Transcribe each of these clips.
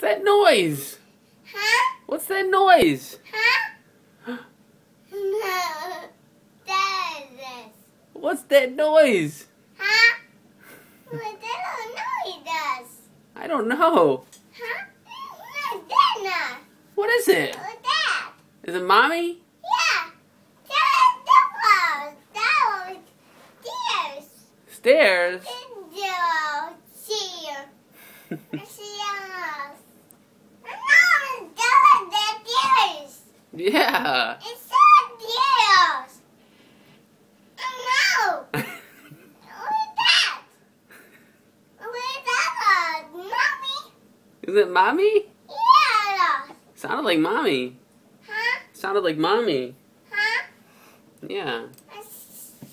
that noise? Huh? What's that noise? Huh? No. That is this. What's that noise? Huh? What that noise does? I don't know. Huh? What's that? What is it? What's that? Is it Mommy? Yeah. That was stairs. Stairs? Yeah. It's stairs. No. What's that? What's that? Mommy? Is it Mommy? Yeah. Sounded like Mommy. Huh? Sounded like Mommy. Huh? Yeah.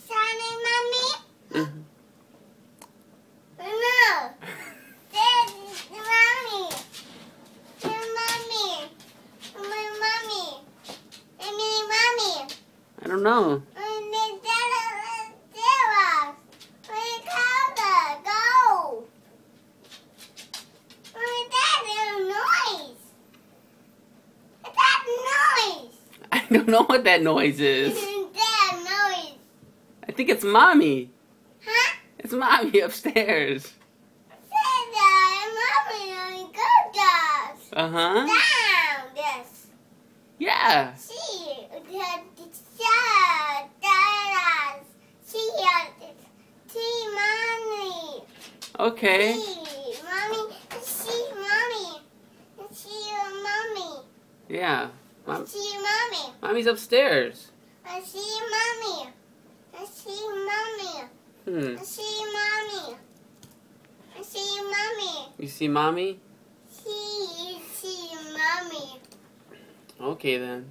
Sonny, Mommy? Mhm. No. That's Mommy. Mommy. Mommy. Mommy. I don't know. I don't know what that noise is. I think it's Mommy. Huh? It's Mommy upstairs. Uh-huh. Down this. Yeah. See mommy. Okay. See mommy. See mommy. See mommy. Yeah. See mommy. Mommy's upstairs. I see mommy. I see mommy. Hmm. I see mommy. I see mommy. You see Mommy? See mommy. Okay then.